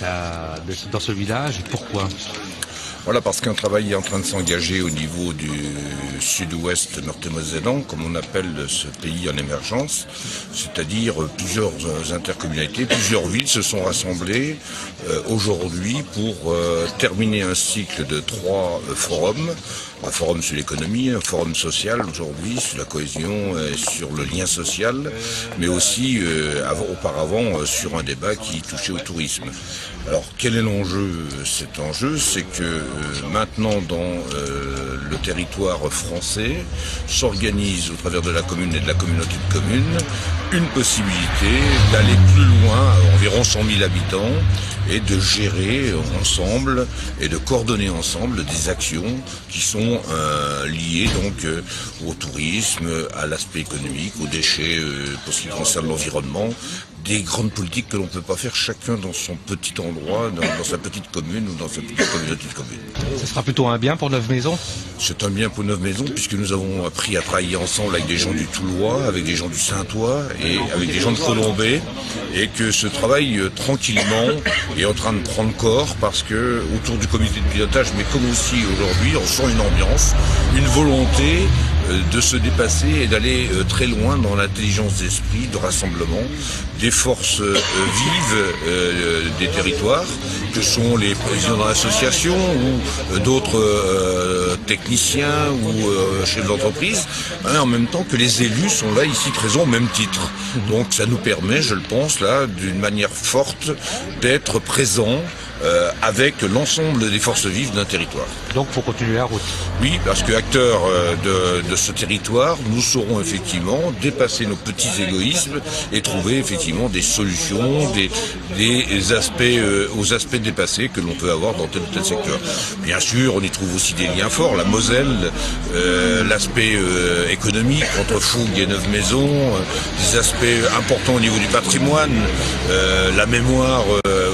dans ce village. Pourquoi? Voilà, parce qu'un travail est en train de s'engager au niveau du sud-ouest meurthe-et-mosellan, comme on appelle ce pays en émergence, c'est-à-dire plusieurs intercommunalités, plusieurs villes se sont rassemblées aujourd'hui pour terminer un cycle de 3 forums. Un forum sur l'économie, un forum social aujourd'hui, sur la cohésion et sur le lien social, mais aussi auparavant sur un débat qui touchait au tourisme. Alors quel est l'enjeu? Cet enjeu, c'est que maintenant dans le territoire français s'organise au travers de la commune et de la communauté de communes une possibilité d'aller plus loin, à environ 100 000 habitants, et de gérer ensemble et de coordonner ensemble des actions qui sont liées donc au tourisme, à l'aspect économique, aux déchets pour ce qui concerne l'environnement, des grandes politiques que l'on ne peut pas faire chacun dans son petit endroit, dans sa petite commune ou dans sa petite communauté de communes. Ce sera plutôt un bien pour Neuve-Maisons? C'est un bien pour Neuve-Maisons puisque nous avons appris à travailler ensemble avec des gens du Toulois, avec des gens du Saintois et avec des gens de Colombay, et que ce travail tranquillement est en train de prendre corps parce que autour du comité de pilotage, mais comme aussi aujourd'hui, on sent une ambiance, une volonté de se dépasser et d'aller très loin dans l'intelligence d'esprit, de rassemblement, des forces vives des territoires, que sont les présidents d'associations ou d'autres techniciens ou chefs d'entreprise, en même temps que les élus sont là ici présents au même titre. Donc ça nous permet, je le pense, là, d'une manière forte, d'être présents avec l'ensemble des forces vives d'un territoire. Donc il faut continuer la route. Oui, parce que acteurs de ce territoire, nous saurons effectivement dépasser nos petits égoïsmes et trouver effectivement des solutions, des aspects aux aspects dépassés que l'on peut avoir dans tel ou tel secteur. Bien sûr, on y trouve aussi des liens forts, la Moselle, l'aspect économique entre Fougue et Neuve-Maisons, des aspects importants au niveau du patrimoine, la mémoire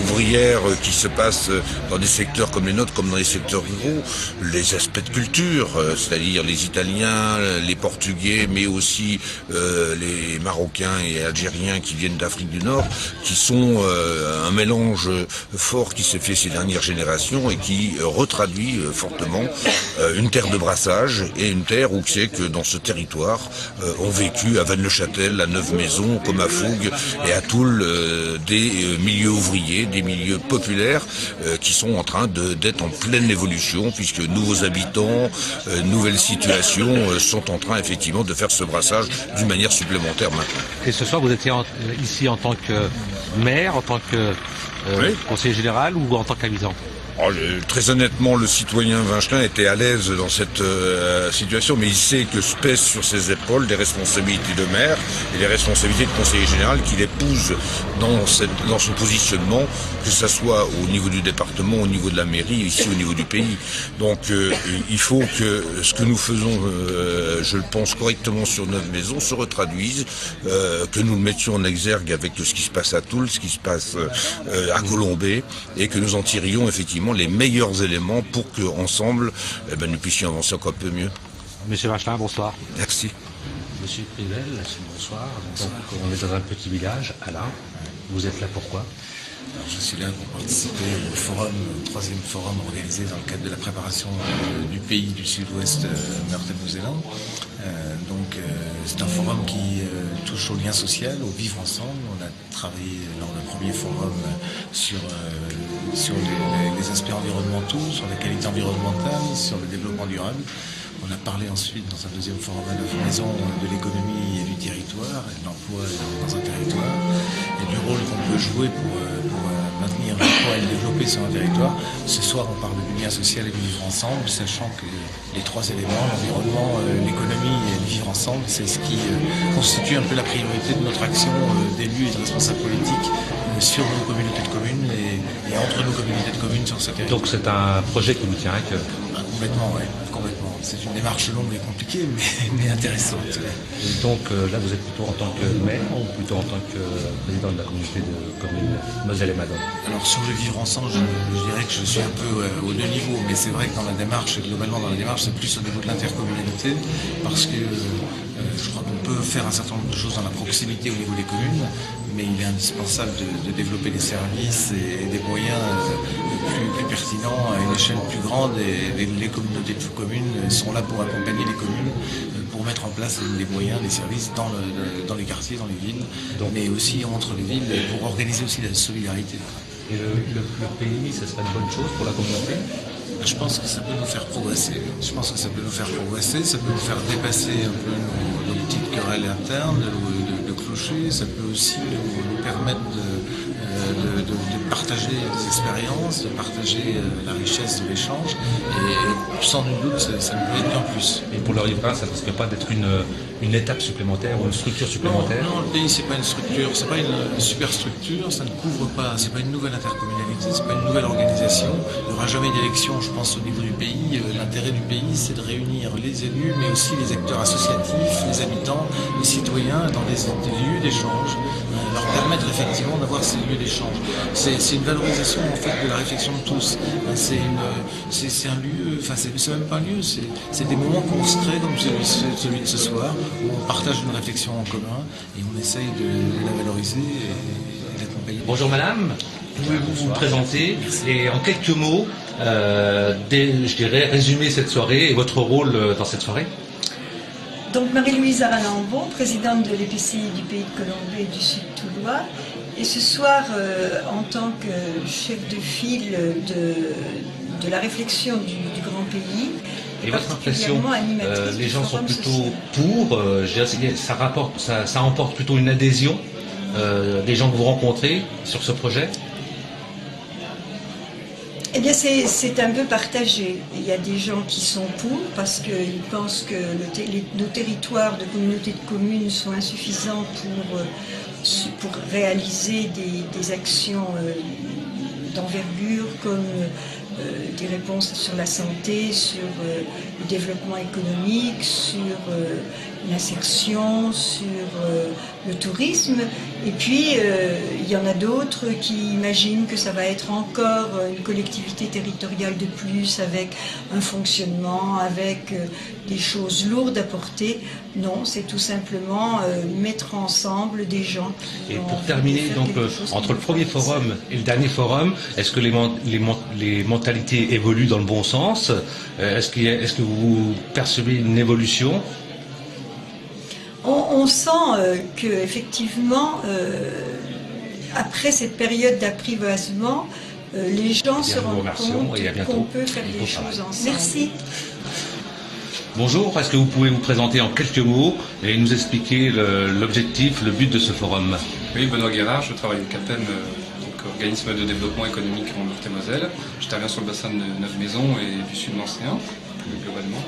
ouvrière qui se passe dans des secteurs comme les nôtres, comme dans les secteurs ruraux, les aspects de culture, c'est-à-dire les Italiens, les Portugais, mais aussi les Marocains et Algériens qui viennent d'Afrique du Nord, qui sont un mélange fort qui s'est fait ces dernières générations et qui retraduit fortement une terre de brassage et une terre où c'est que dans ce territoire ont vécu à Vannes-le-Châtel, à Neuve-Maisons, comme à Fougue et à Toul, des milieux ouvriers, des milieux populaires qui sont en train d'être en pleine évolution puisque nouveaux habitants, nouvelles situations sont en train effectivement de faire ce brassage d'une manière supplémentaire maintenant. Et ce soir vous étiez ici en tant que maire, en tant que oui. conseiller général ou en tant qu'habitant? Très honnêtement, le citoyen Vinchelin était à l'aise dans cette situation, mais il sait que se pèsent sur ses épaules des responsabilités de maire et des responsabilités de conseiller général qu'il épouse dans son positionnement, que ce soit au niveau du département, au niveau de la mairie, ici au niveau du pays. Donc il faut que ce que nous faisons, je le pense correctement sur Neuve-Maisons, se retraduise, que nous le mettions en exergue avec ce qui se passe à Toul, ce qui se passe à Colombay, et que nous en tirions effectivement les meilleurs éléments pour qu'ensemble nous puissions avancer encore un peu mieux. Monsieur Vinchelin, bonsoir. Merci. Monsieur Privel, bonsoir. Donc, on est dans un petit village, Alain. Vous êtes là pourquoi? Alors, je suis là pour participer au forum, au 3e forum organisé dans le cadre de la préparation du pays du sud-ouest meurthe-et-mosellan. C'est un forum qui touche au lien social, au vivre ensemble. On a travaillé lors d'un premier forum sur les aspects environnementaux, sur la qualité environnementale, sur le développement durable. On a parlé ensuite dans un deuxième forum à Neuve-Maisons de l'économie et du territoire, et de l'emploi dans un territoire, et du rôle qu'on peut jouer pour maintenir l'emploi et le développer sur un territoire. Ce soir, on parle du lien social et du vivre ensemble, sachant que les 3 éléments, l'environnement, l'économie et le vivre ensemble, c'est ce qui constitue un peu la priorité de notre action d'élus et de responsables politiques sur nos communautés de communes et entre nos communautés de communes sur ce territoire. Donc c'est un projet qui vous tient à cœur? Complètement, oui, complètement. C'est une démarche longue et compliquée, mais intéressante. Et donc là, vous êtes plutôt en tant que maire ou plutôt en tant que président de la communauté de communes Moselle et Madone? Alors sur le vivre ensemble, je dirais que je suis un peu aux 2 niveaux, mais c'est vrai que dans la démarche, globalement dans la démarche, c'est plus au niveau de l'intercommunalité, parce que je crois qu'on peut faire un certain nombre de choses dans la proximité au niveau des communes, mais il est indispensable de développer des services et des moyens plus pertinents à une échelle plus grande, et les communautés de communes sont là pour accompagner les communes, pour mettre en place les moyens, les services dans les quartiers, dans les villes, mais aussi entre les villes, pour organiser aussi la solidarité. Et le pays, ce serait une bonne chose pour la communauté? Je pense que ça peut nous faire progresser. Je pense que ça peut nous faire progresser, ça peut nous faire dépasser un peu nos petites querelles internes, de clocher. Ça peut aussi nous permettre de partager des expériences, de partager la richesse de l'échange. Et sans nul doute, ça nous peut être bien plus. Et pour le riverain, ça ne risque pas d'être une étape supplémentaire ou une structure supplémentaire? Non, le pays, c'est pas une structure, c'est pas une superstructure, ça ne couvre pas, c'est pas une nouvelle intercommunalité, c'est pas une nouvelle organisation. Il n'y aura jamais d'élection, je pense, au niveau du pays. L'intérêt du pays, c'est de réunir les élus, mais aussi les acteurs associatifs, les habitants, les citoyens dans des lieux d'échange, leur permettre effectivement d'avoir ces lieux d'échange. C'est une valorisation en fait de la réflexion de tous. C'est un lieu, enfin c'est même pas un lieu, c'est des moments qu'on se crée comme celui de ce soir, où on partage une réflexion en commun et on essaye de la valoriser et d'accompagner. Bonjour madame, pouvez-vous vous présenter et en quelques mots, je dirais, résumer cette soirée et votre rôle dans cette soirée? Donc Marie-Louise Aranambo, présidente de l'EPCI du Pays de Colombey et du Sud Toulois. Et ce soir, en tant que chef de file de la réflexion du grand pays, et votre impression, les gens sont plutôt pour, je dirais, ça emporte plutôt une adhésion des gens que vous rencontrez sur ce projet? Eh bien, c'est un peu partagé. Il y a des gens qui sont pour parce qu'ils pensent que nos territoires de communautés de communes sont insuffisants pour réaliser des actions d'envergure comme des réponses sur la santé, sur le développement économique, sur l'insertion, sur le tourisme. Et puis, il y en a d'autres qui imaginent que ça va être encore une collectivité territoriale de plus, avec un fonctionnement, avec des choses lourdes à porter. Non, c'est tout simplement mettre ensemble des gens. Et pour terminer, donc, entre le premier forum et le dernier forum, est-ce que les mentalités évoluent dans le bon sens? Est-ce que vous percevez une évolution? On sent qu'effectivement, après cette période d'apprivoisement, les gens se rendent compte qu'on peut faire des choses ensemble. Merci. Bonjour, est-ce que vous pouvez vous présenter en quelques mots et nous expliquer l'objectif, le but de ce forum? Oui, Benoît Guérard, je travaille au CAPEM, organisme de développement économique en Meurthe-et-Moselle. J'interviens sur le bassin de Neuve-Maisons et du sud nancéen, plus globalement.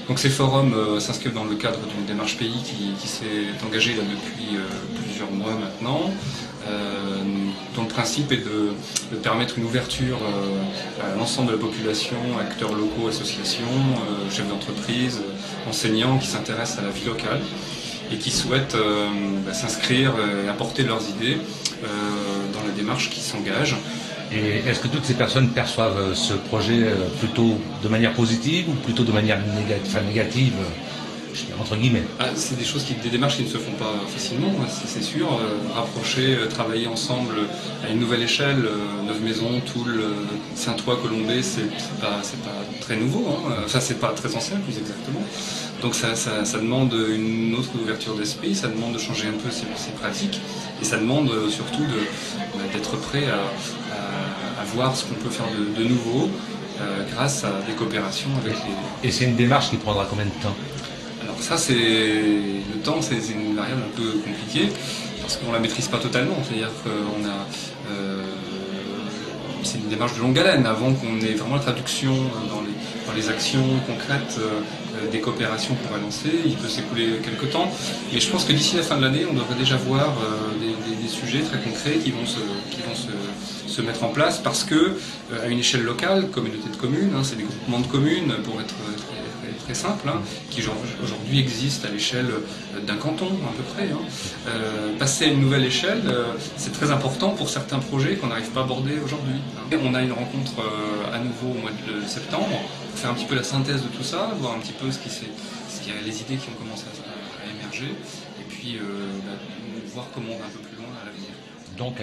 Donc ces forums s'inscrivent dans le cadre d'une démarche pays qui s'est engagée là, depuis plusieurs mois maintenant, dont le principe est de permettre une ouverture à l'ensemble de la population, acteurs locaux, associations, chefs d'entreprise, enseignants qui s'intéressent à la vie locale et qui souhaitent s'inscrire et apporter leurs idées dans la démarche qui s'engage. Et est-ce que toutes ces personnes perçoivent ce projet plutôt de manière positive ou plutôt de manière négative, entre guillemets? C'est des démarches qui ne se font pas facilement, c'est sûr. Rapprocher, travailler ensemble à une nouvelle échelle, Neuve-Maisons, Toul, Saint-Ouen, Colombey, c'est pas très nouveau, hein. Enfin c'est pas très ancien plus exactement. Donc ça demande une autre ouverture d'esprit, ça demande de changer un peu ses pratiques et ça demande surtout d'être prêt à voir ce qu'on peut faire de nouveau grâce à des coopérations avec les... Et c'est une démarche qui prendra combien de temps? Alors ça, le temps, c'est une variable un peu compliquée parce qu'on la maîtrise pas totalement. C'est-à-dire qu'on a... c'est une démarche de longue haleine avant qu'on ait vraiment la traduction dans les actions concrètes des coopérations qu'on va lancer. Il peut s'écouler quelques temps, mais je pense que d'ici la fin de l'année, on devrait déjà voir des sujets très concrets qui vont se mettre en place parce que à une échelle locale, communauté de communes, hein, c'est des groupements de communes pour être très simple, hein, qui aujourd'hui existent à l'échelle d'un canton à peu près. Hein. Passer à une nouvelle échelle, c'est très important pour certains projets qu'on n'arrive pas à aborder aujourd'hui. Hein. On a une rencontre à nouveau au mois de septembre pour faire un petit peu la synthèse de tout ça, voir un petit peu les idées qui ont commencé à émerger, et puis voir comment on va un peu plus loin à l'avenir. Donc,